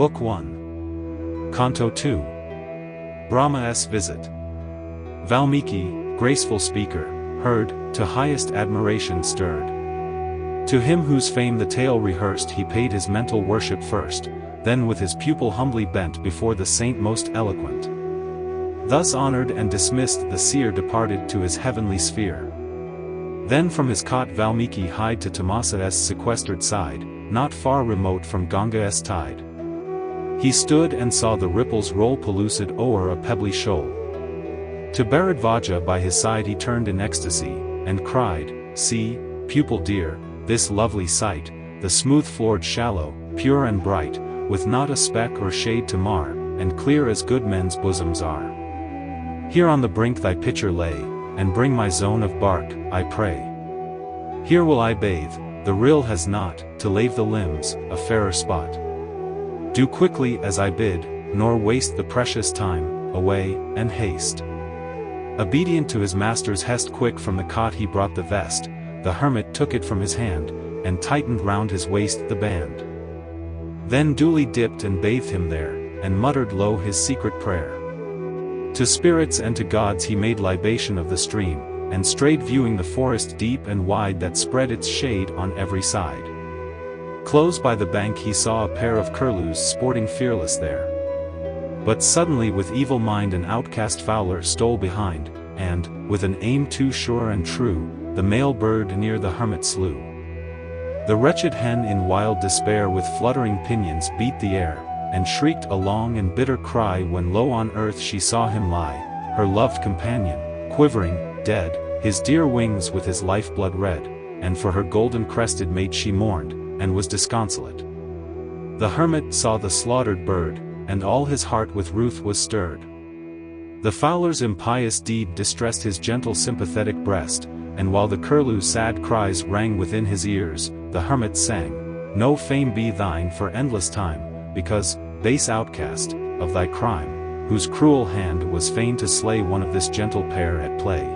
Book 1. Canto 2. Rama's Visit. Valmiki, graceful speaker, heard, to highest admiration stirred. To him whose fame the tale rehearsed he paid his mental worship first, then with his pupil humbly bent before the saint most eloquent. Thus honored and dismissed the seer departed to his heavenly sphere. Then from his cot Valmiki hied to Tamasa's sequestered side, not far remote from Ganga's tide. He stood and saw the ripples roll pellucid o'er a pebbly shoal. To Bharadvaja by his side he turned in ecstasy, and cried, "See, pupil dear, this lovely sight, the smooth-floored shallow, pure and bright, with not a speck or shade to mar, and clear as good men's bosoms are. Here on the brink thy pitcher lay, and bring my zone of bark, I pray. Here will I bathe, the rill has not, to lave the limbs, a fairer spot. Do quickly as I bid, nor waste the precious time, away, and haste." Obedient to his master's hest quick from the cot he brought the vest, the hermit took it from his hand, and tightened round his waist the band. Then duly dipped and bathed him there, and muttered low his secret prayer. To spirits and to gods he made libation of the stream, and strayed viewing the forest deep and wide that spread its shade on every side. Close by the bank he saw a pair of curlews sporting fearless there. But suddenly with evil mind an outcast fowler stole behind, and, with an aim too sure and true, the male bird near the hermit slew. The wretched hen in wild despair with fluttering pinions beat the air, and shrieked a long and bitter cry when low on earth she saw him lie, her loved companion, quivering, dead, his dear wings with his lifeblood red, and for her golden-crested mate she mourned, and was disconsolate. The hermit saw the slaughtered bird, and all his heart with ruth was stirred. The fowler's impious deed distressed his gentle sympathetic breast, and while the curlew's sad cries rang within his ears, the hermit sang, "No fame be thine for endless time, because, base outcast, of thy crime, whose cruel hand was fain to slay one of this gentle pair at play."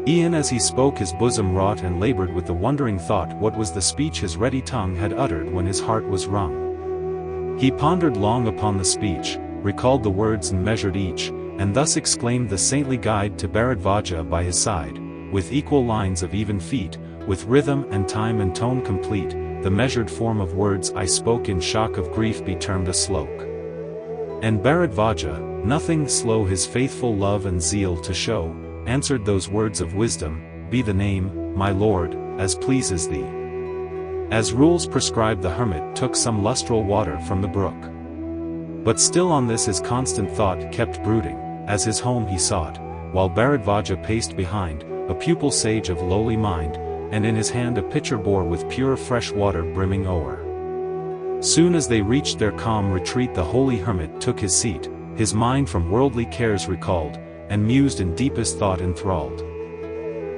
E'en as he spoke his bosom wrought and labored with the wondering thought what was the speech his ready tongue had uttered when his heart was wrung. He pondered long upon the speech, recalled the words and measured each, and thus exclaimed the saintly guide to Bharadvaja by his side, with equal lines of even feet, with rhythm and time and tone complete, the measured form of words I spoke in shock of grief be termed a slok. And Bharadvaja, nothing slow his faithful love and zeal to show, answered those words of wisdom, "Be the name, my lord, as pleases thee." As rules prescribed the hermit took some lustral water from the brook. But still on this his constant thought kept brooding, as his home he sought, while Bharadvaja paced behind, a pupil sage of lowly mind, and in his hand a pitcher bore with pure fresh water brimming o'er. Soon as they reached their calm retreat the holy hermit took his seat, his mind from worldly cares recalled, and mused in deepest thought enthralled.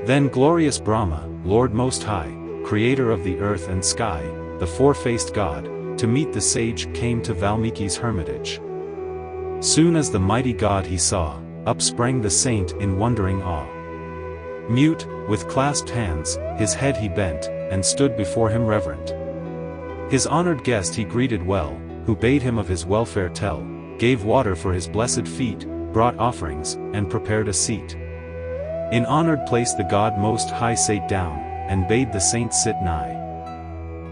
Then glorious Brahma, Lord Most High, creator of the earth and sky, the four-faced god, to meet the sage came to Valmiki's hermitage. Soon as the mighty god he saw, up sprang the saint in wondering awe. Mute, with clasped hands, his head he bent, and stood before him reverent. His honored guest he greeted well, who bade him of his welfare tell, gave water for his blessed feet, brought offerings, and prepared a seat. In honored place the god most high sate down, and bade the saint sit nigh.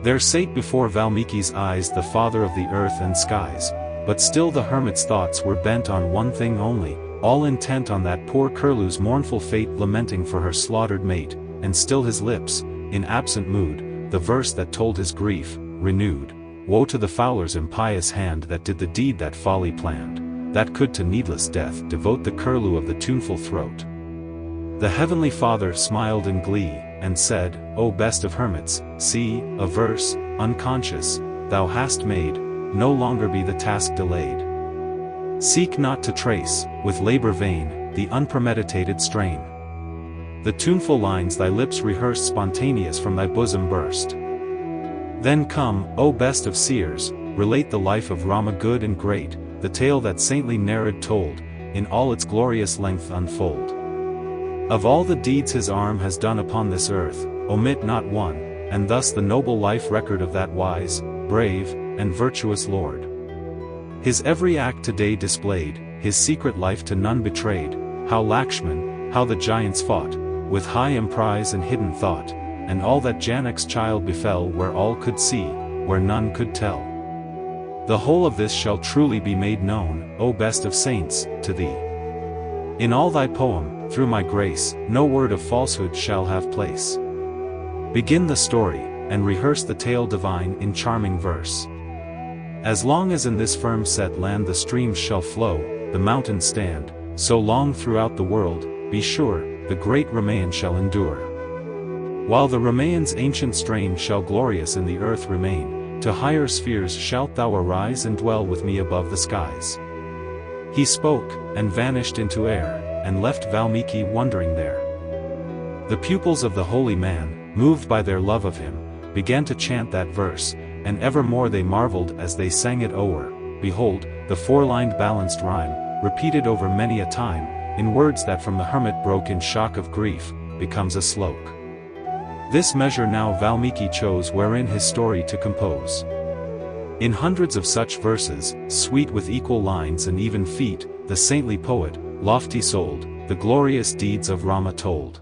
There sate before Valmiki's eyes the father of the earth and skies, but still the hermit's thoughts were bent on one thing only, all intent on that poor curlew's mournful fate lamenting for her slaughtered mate, and still his lips, in absent mood, the verse that told his grief, renewed, "Woe to the fowler's impious hand that did the deed that folly planned, that could to needless death devote the curlew of the tuneful throat." The heavenly Father smiled in glee, and said, "O best of hermits, see, a verse, unconscious, thou hast made, no longer be the task delayed. Seek not to trace, with labor vain, the unpremeditated strain. The tuneful lines thy lips rehearsed spontaneous from thy bosom burst. Then come, O best of seers, relate the life of Rama good and great, the tale that saintly Narad told, in all its glorious length unfold. Of all the deeds his arm has done upon this earth, omit not one, and thus the noble life record of that wise, brave, and virtuous lord. His every act today displayed, his secret life to none betrayed, how Lakshman, how the giants fought, with high emprise and hidden thought, and all that Janak's child befell where all could see, where none could tell. The whole of this shall truly be made known, O best of saints, to thee. In all thy poem, through my grace, no word of falsehood shall have place. Begin the story, and rehearse the tale divine in charming verse. As long as in this firm set land the streams shall flow, the mountains stand, so long throughout the world, be sure, the great Ramayan shall endure. While the Ramayan's ancient strain shall glorious in the earth remain, to higher spheres shalt thou arise and dwell with me above the skies. He spoke, and vanished into air, and left Valmiki wondering there. The pupils of the holy man, moved by their love of him, began to chant that verse, and evermore they marveled as they sang it o'er. Behold, the four-lined balanced rhyme, repeated over many a time, in words that from the hermit broke in shock of grief, becomes a slok. This measure now Valmiki chose wherein his story to compose. In hundreds of such verses, sweet with equal lines and even feet, the saintly poet, lofty-souled, the glorious deeds of Rama told.